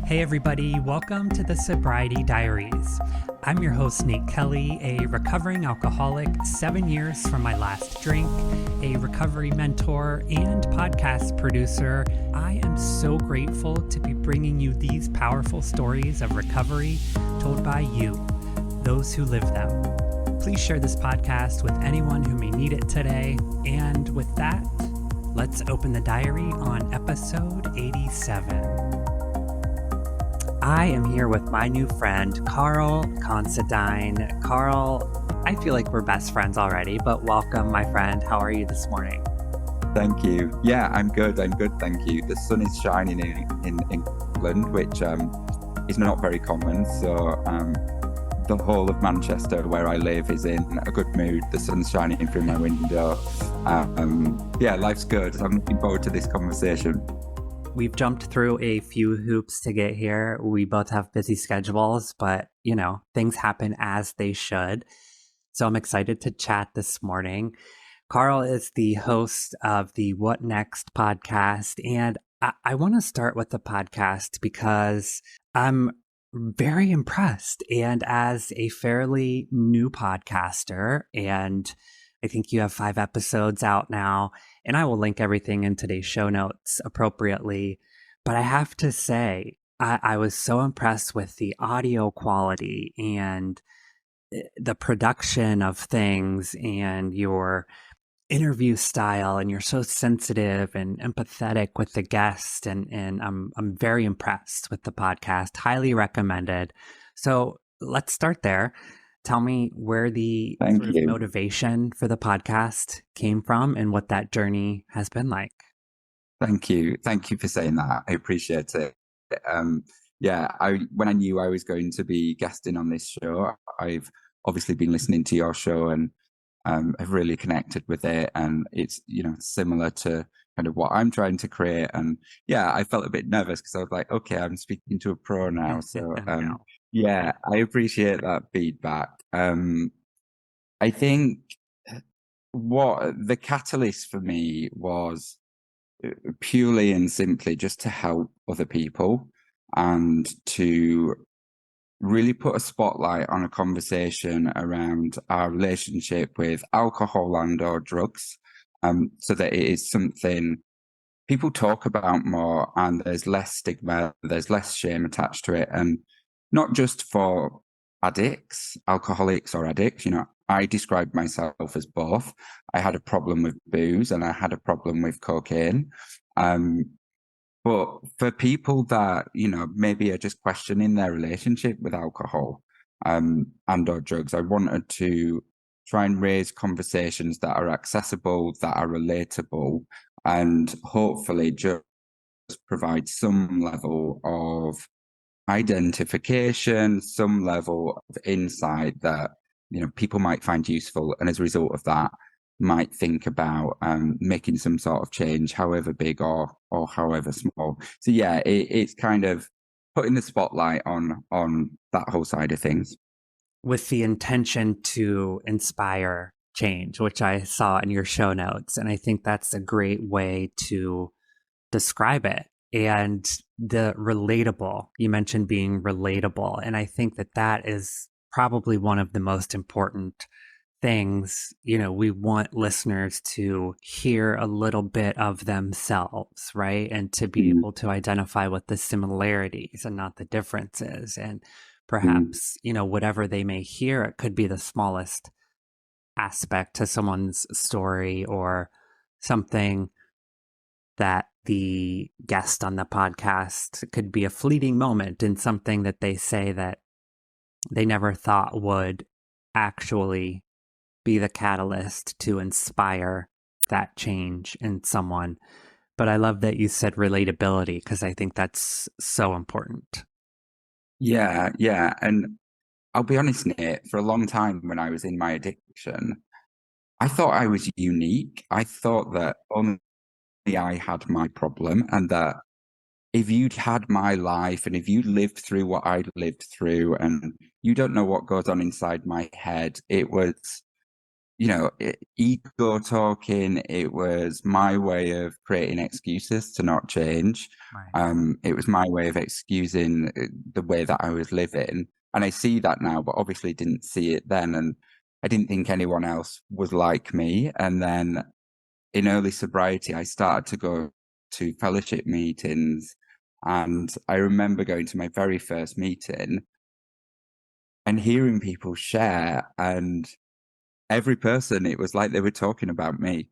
Hey everybody, welcome to the Sobriety Diaries. I'm your host, Nate Kelly, a recovering alcoholic, 7 years from my last drink, a recovery mentor, and podcast producer. I am so grateful to be bringing you these powerful stories of recovery told by you, those who live them. Please share this podcast with anyone who may need it today. And with that, let's open the diary on episode 87. I am here with my new friend, Karl Considine. Karl, I feel like we're best friends already, but welcome, my friend. How are you this morning? Thank you. Yeah, I'm good, thank you. The sun is shining in England, which is not very common. So the whole of Manchester, where I live, is in a good mood. The sun's shining through my window. Yeah, life's good. I'm looking forward to this conversation. We've jumped through a few hoops to get here. We both have busy schedules, but, things happen as they should. So I'm excited to chat this morning. Karl is the host of the What Next podcast. And I want to start with the podcast because I'm very impressed. And as a fairly new podcaster, and I think you have 5 episodes out now, and I will link everything in today's show notes appropriately. But I have to say, I was so impressed with the audio quality and the production of things and your interview style. And you're so sensitive and empathetic with the guest. And I'm very impressed with the podcast. Highly recommended. So let's start there. Tell me where the Thank sort of you. motivation for the podcast came from and what that journey has been like. Thank you. Thank you for saying that. I appreciate it. When I knew I was going to be guesting on this show, I've obviously been listening to your show and have really connected with it. And it's, similar to kind of what I'm trying to create. And yeah, I felt a bit nervous because I was like, okay, I'm speaking to a pro now. So yeah, I appreciate that feedback. I think what the catalyst for me was purely and simply just to help other people and to really put a spotlight on a conversation around our relationship with alcohol and or drugs, so that it is something people talk about more and there's less stigma, there's less shame attached to it. And not just for addicts, alcoholics or addicts, I describe myself as both. I had a problem with booze and I had a problem with cocaine. But for people that, maybe are just questioning their relationship with alcohol and or drugs, I wanted to try and raise conversations that are accessible, that are relatable, and hopefully just provide some level of identification, some level of insight that, people might find useful. And as a result of that, might think about making some sort of change, however big or however small. So yeah, it's kind of putting the spotlight on that whole side of things. With the intention to inspire change, which I saw in your show notes. And I think that's a great way to describe it. And the relatable, you mentioned being relatable. And I think that is probably one of the most important things. We want listeners to hear a little bit of themselves, right? And to be able to identify what the similarities and not the differences. And perhaps, whatever they may hear, it could be the smallest aspect to someone's story or something that the guest on the podcast could be a fleeting moment in something that they say that they never thought would actually be the catalyst to inspire that change in someone. But I love that you said relatability because I think that's so important. Yeah. And I'll be honest, Nate, for a long time when I was in my addiction, I thought I was unique. I thought that only I had my problem and that if you'd had my life and if you lived through what I'd lived through and you don't know what goes on inside my head, it was ego talking. It was my way of creating excuses to not change. Right. It was my way of excusing the way that I was living. And I see that now, but obviously didn't see it then. And I didn't think anyone else was like me. And then in early sobriety, I started to go to fellowship meetings. And I remember going to my very first meeting and hearing people share. And every person, it was like they were talking about me.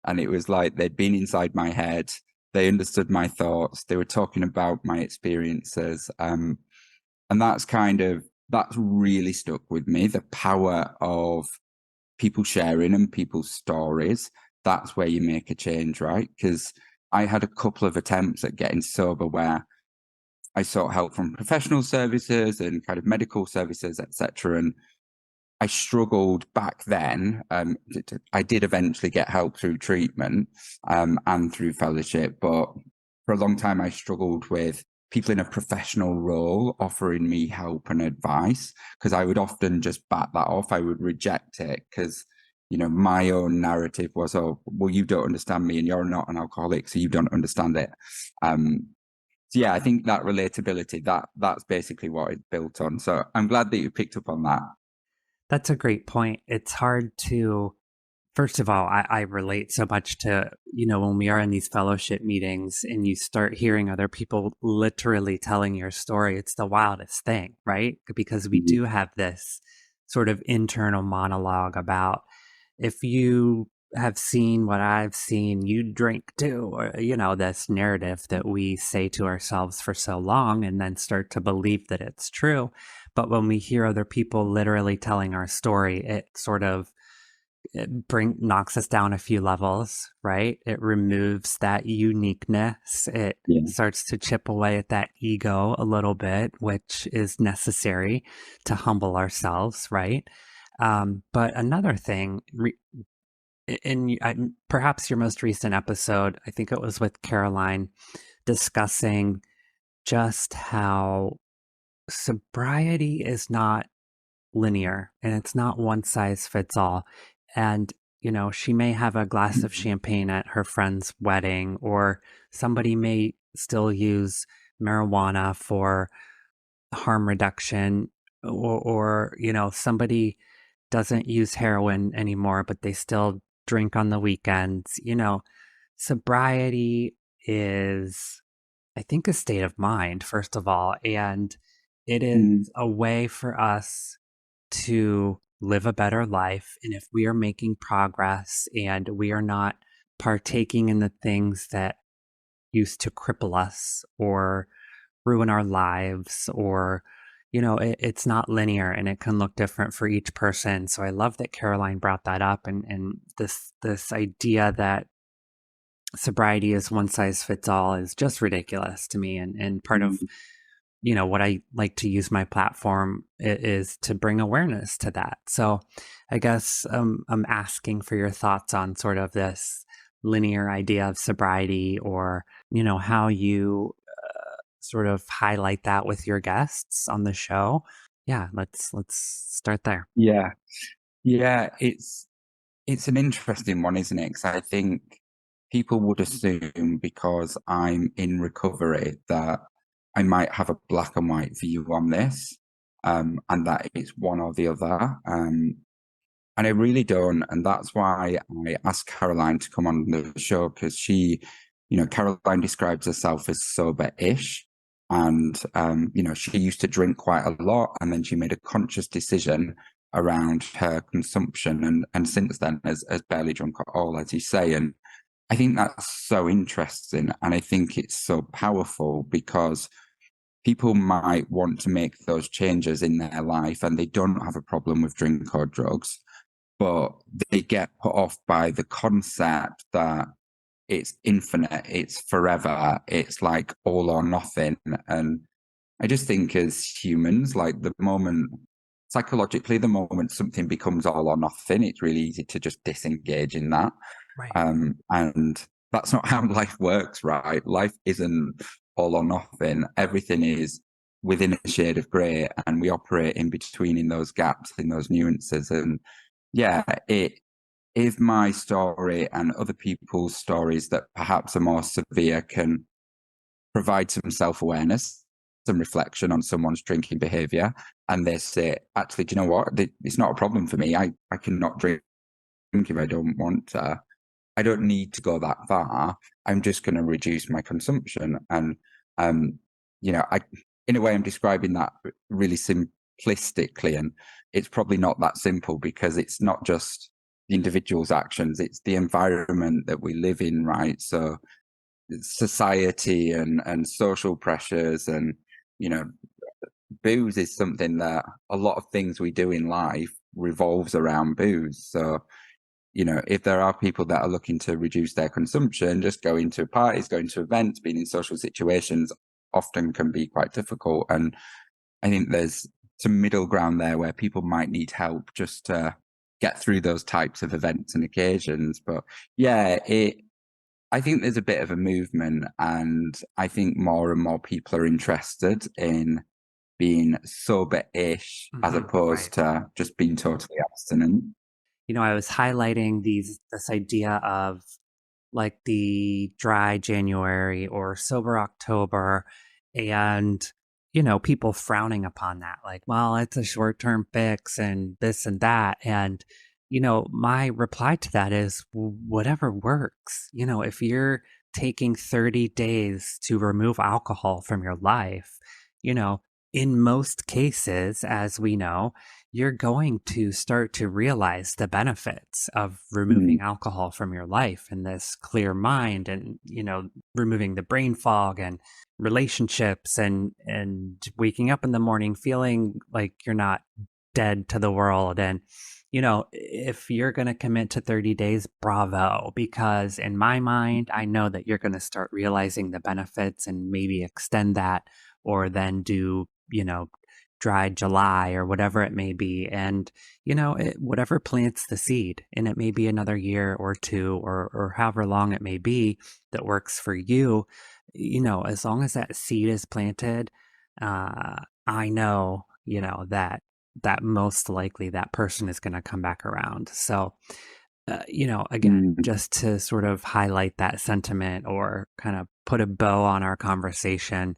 And it was like they'd been inside my head. They understood my thoughts. They were talking about my experiences. And that's really stuck with me. The power of people sharing and people's stories. That's where you make a change, right? Because I had a couple of attempts at getting sober where I sought help from professional services and kind of medical services, etc. And I struggled back then. I did eventually get help through treatment and through fellowship, but for a long time I struggled with people in a professional role offering me help and advice because I would often just bat that off. I would reject it because my own narrative was, oh, well, you don't understand me and you're not an alcoholic, so you don't understand it. So yeah, I think that relatability, that's basically what it's built on. So I'm glad that you picked up on that. That's a great point. It's hard to, first of all, I relate so much to, when we are in these fellowship meetings and you start hearing other people literally telling your story, it's the wildest thing, right? Because we Mhm. do have this sort of internal monologue about if you have seen what I've seen, you drink too, or, this narrative that we say to ourselves for so long and then start to believe that it's true. But when we hear other people literally telling our story, it sort of knocks us down a few levels, right? It removes that uniqueness. It Yeah. starts to chip away at that ego a little bit, which is necessary to humble ourselves, right? But another thing, perhaps your most recent episode, I think it was with Caroline, discussing just how sobriety is not linear and it's not one size fits all. And, she may have a glass of champagne at her friend's wedding, or somebody may still use marijuana for harm reduction, or somebody doesn't use heroin anymore, but they still drink on the weekends. Sobriety is, I think, a state of mind, first of all, and it Mm. is a way for us to live a better life. And if we are making progress and we are not partaking in the things that used to cripple us or ruin our lives, or it's not linear and it can look different for each person. So I love that Caroline brought that up, and this idea that sobriety is one size fits all is just ridiculous to me. And part of Mm. what I like to use my platform is to bring awareness to that. So I guess I'm asking for your thoughts on sort of this linear idea of sobriety, or how you sort of highlight that with your guests on the show. Yeah, let's start there. Yeah. Yeah, it's an interesting one, isn't it? Because I think people would assume because I'm in recovery that I might have a black and white view on this, and that it's one or the other. And I really don't. And that's why I asked Caroline to come on the show because Caroline describes herself as sober-ish. And, she used to drink quite a lot. And then she made a conscious decision around her consumption. And since then has barely drunk at all, as you say. And I think that's so interesting. And I think it's so powerful because people might want to make those changes in their life and they don't have a problem with drink or drugs, but they get put off by the concept that it's infinite, it's forever, it's like all or nothing. And I just think as humans, like psychologically, the moment something becomes all or nothing, it's really easy to just disengage in that. Right. And that's not how life works, right? Life isn't all or nothing. Everything is within a shade of grey, and we operate in between in those gaps, in those nuances. And yeah, if my story and other people's stories that perhaps are more severe can provide some self-awareness, some reflection on someone's drinking behavior, and they say, actually, do you know what? It's not a problem for me. I cannot drink if I don't want to. I don't need to go that far. I'm just going to reduce my consumption. And, um, in a way, I'm describing that really simplistically. And it's probably not that simple because it's not just the individual's actions, it's the environment that we live in, right? So society and social pressures and, you know, booze is something that a lot of things we do in life revolves around booze. So, if there are people that are looking to reduce their consumption, just going to parties, going to events, being in social situations often can be quite difficult. And I think there's some middle ground there where people might need help just to get through those types of events and occasions. But yeah, I think there's a bit of a movement, and I think more and more people are interested in being sober-ish as Right. opposed to just being totally abstinent. I was highlighting this idea of like the dry January or sober October, and people frowning upon that, like, well, it's a short-term fix and this and that. And my reply to that is, whatever works. If you're taking 30 days to remove alcohol from your life, you know in most cases, as we know, you're going to start to realize the benefits of removing Mm, alcohol from your life, and this clear mind, and removing the brain fog and relationships, and waking up in the morning feeling like you're not dead to the world. And if you're going to commit to 30 days, bravo, because in my mind, I know that you're going to start realizing the benefits and maybe extend that, or then do dry July or whatever it may be. And, whatever plants the seed, and it may be another year or two, or however long it may be that works for you, as long as that seed is planted, I know, that most likely that person is going to come back around. So, again, mm. just to sort of highlight that sentiment or kind of put a bow on our conversation,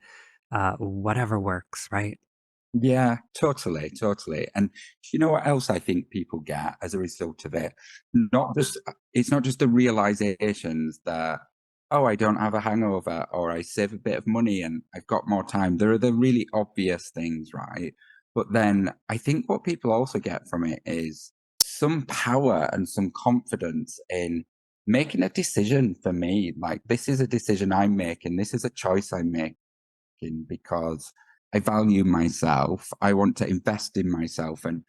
whatever works, right? Yeah, totally, totally. And you know what else I think people get as a result of it? Not just It's not just the realizations that, oh, I don't have a hangover or I save a bit of money and I've got more time. There are the really obvious things, right? But then I think what people also get from it is some power and some confidence in making a decision for me. Like, this is a decision I'm making, this is a choice I'm making because I value myself. I want to invest in myself. And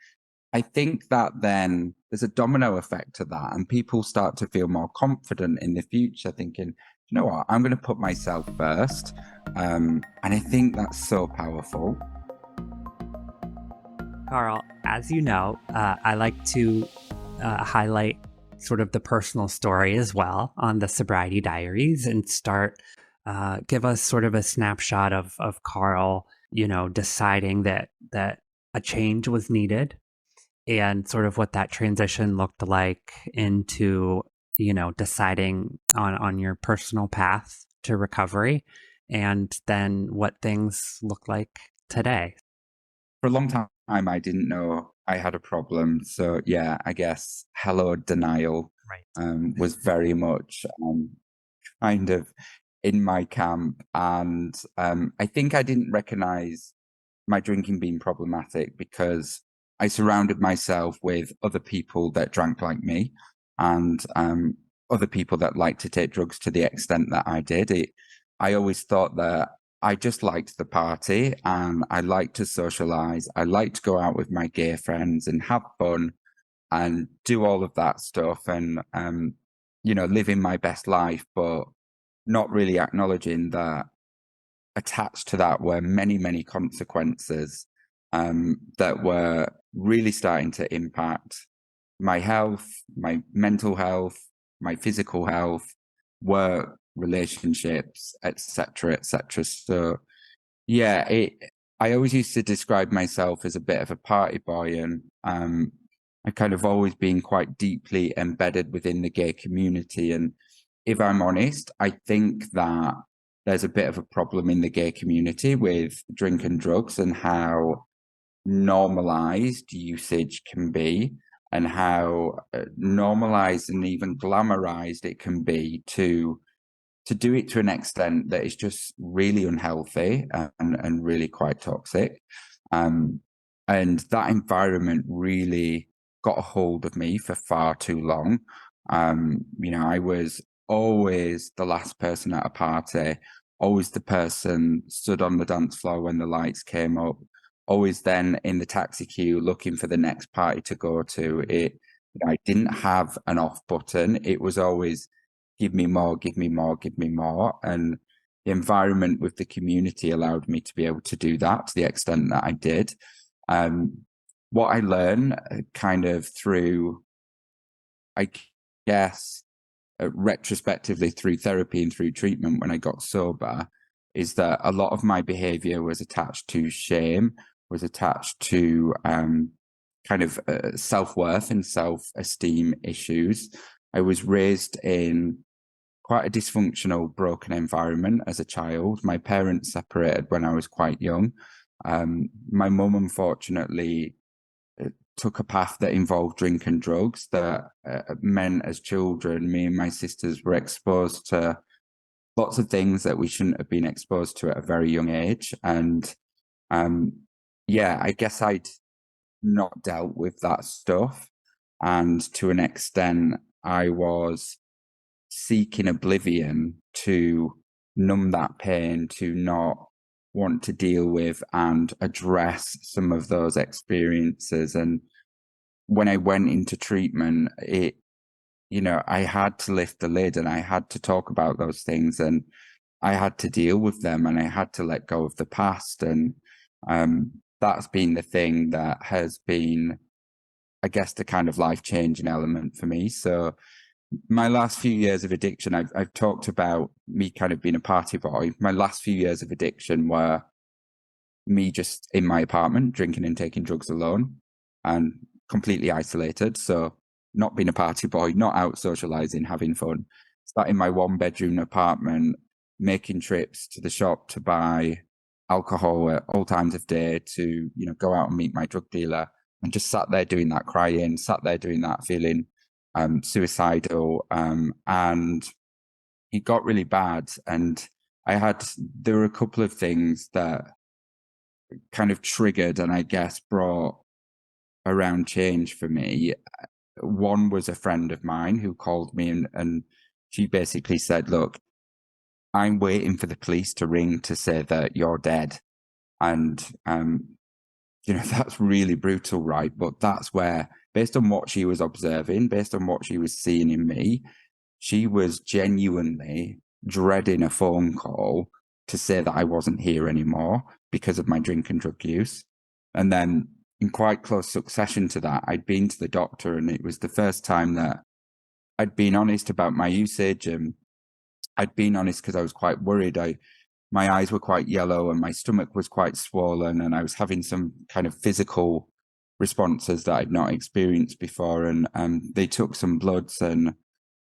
I think that then there's a domino effect to that. And people start to feel more confident in the future, thinking, you know what, I'm going to put myself first. And I think that's so powerful. Karl, as you know, I like to highlight sort of the personal story as well on the Sobriety Diaries, and give us sort of a snapshot of Karl, deciding that a change was needed, and sort of what that transition looked like into, deciding on your personal path to recovery, and then what things look like today. For a long time, I didn't know I had a problem. So, yeah, I guess hello, denial Right. was very much kind of in my camp. And I think I didn't recognize my drinking being problematic because I surrounded myself with other people that drank like me, and other people that liked to take drugs to the extent that I did. I always thought that I just liked the party and I liked to socialize. I liked to go out with my gay friends and have fun and do all of that stuff and, living my best life, but not really acknowledging that attached to that were many, many consequences that were really starting to impact my health, my mental health, my physical health, work, relationships, etc., etc. So yeah, I always used to describe myself as a bit of a party boy, and I kind of always been quite deeply embedded within the gay community. And if I'm honest, I think that there's a bit of a problem in the gay community with drink and drugs and how normalized usage can be, and how normalized and even glamorized it can be to do it to an extent that is just really unhealthy and really quite toxic. Um, and that environment really got a hold of me for far too long. I was always the last person at a party, always the person stood on the dance floor when the lights came up, always then in the taxi queue looking for the next party to go to. I didn't have an off button. It was always give me more, give me more, give me more. And the environment with the community allowed me to be able to do that to the extent that I did. What I learned kind of through, I guess, retrospectively through therapy and through treatment when I got sober, is that a lot of my behavior was attached to shame, was attached to kind of self-worth and self-esteem issues. I was raised in quite a dysfunctional, broken environment as a child. My parents separated when I was quite young. My mum, unfortunately, took a path that involved drink and drugs that meant as children, me and my sisters were exposed to lots of things that we shouldn't have been exposed to at a very young age. And I guess I'd not dealt with that stuff. And to an extent, I was seeking oblivion to numb that pain, to not want to deal with and address some of those experiences. And when I went into treatment, I had to lift the lid and I had to talk about those things and I had to deal with them and I had to let go of the past. And that's been the thing that has been, I guess, the kind of life-changing element for me. So my last few years of addiction, I've talked about me kind of being a party boy. My last few years of addiction were me just in my apartment, drinking and taking drugs alone and completely isolated. So not being a party boy, not out socializing, having fun, sat in my 1-bedroom apartment, making trips to the shop to buy alcohol at all times of day to, go out and meet my drug dealer, and just sat there doing that, crying, sat there doing that, feeling suicidal. And it got really bad. And there were a couple of things that kind of triggered and I guess brought around change for me. One was a friend of mine who called me and she basically said, look, I'm waiting for the police to ring to say that you're dead. And, that's really brutal, right? But that's where, based on what she was observing, based on what she was seeing in me, she was genuinely dreading a phone call to say that I wasn't here anymore because of my drink and drug use. And then in quite close succession to that, I'd been to the doctor and it was the first time that I'd been honest about my usage. And I'd been honest because I was quite worried. My eyes were quite yellow and my stomach was quite swollen and I was having some kind of physical responses that I'd not experienced before. And they took some bloods, and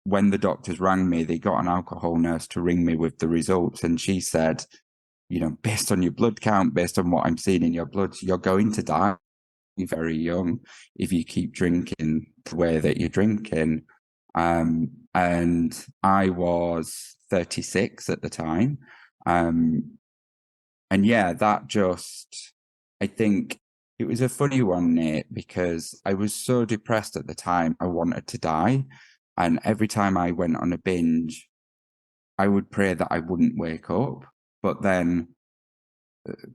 when the doctors rang me, they got an alcohol nurse to ring me with the results. And she said, based on your blood count, based on what I'm seeing in your blood, you're going to die very young if you keep drinking the way that you're drinking. And I was 36 at the time. I think it was a funny one, Nate, because I was so depressed at the time, I wanted to die. And every time I went on a binge, I would pray that I wouldn't wake up. But then,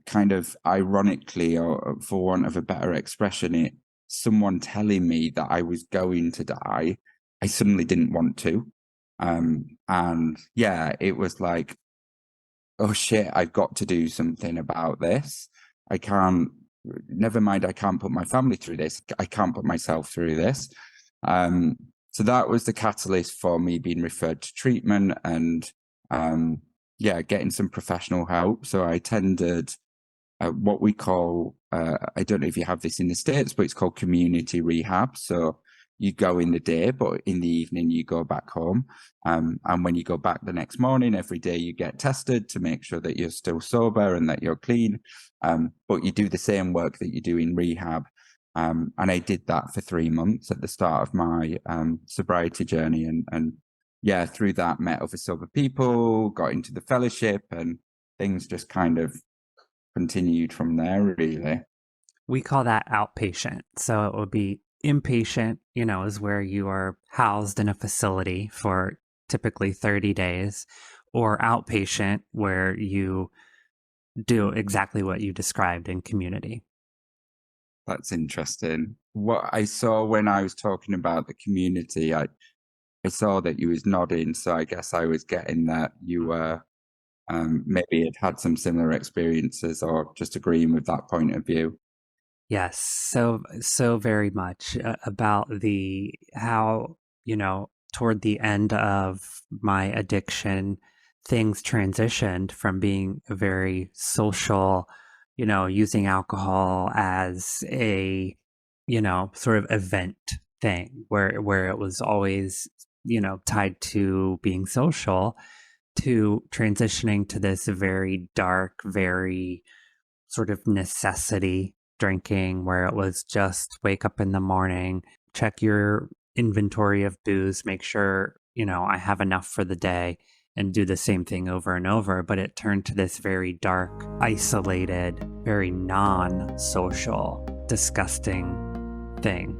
kind of ironically, or for want of a better expression, someone telling me that I was going to die, I suddenly didn't want to. It was like, oh shit, I've got to do something about this. I can't put my family through this. I can't put myself through this. So that was the catalyst for me being referred to treatment and, getting some professional help. So I attended what we call, I don't know if you have this in the States, but it's called community rehab. So you go in the day, but in the evening you go back home. And when you go back the next morning, every day you get tested to make sure that you're still sober and that you're clean. But you do the same work that you do in rehab. And I did that for 3 months at the start of my sobriety journey. And yeah, through that, met other sober people, got into the fellowship, and things just kind of continued from there, really. We call that outpatient. So it would be inpatient, is where you are housed in a facility for typically 30 days, or outpatient, where you do exactly what you described in community. That's interesting. What I saw when I was talking about the community, I saw that you was nodding, so I guess I was getting that you were maybe had some similar experiences, or just agreeing with that point of view. Yes, so very much about the how, toward the end of my addiction, things transitioned from being a very social, using alcohol as a, sort of event thing where it was always, tied to being social, to transitioning to this very dark, very sort of necessity drinking, where it was just wake up in the morning, check your inventory of booze, make sure, I have enough for the day, and do the same thing over and over. But it turned to this very dark, isolated, very non social, disgusting thing.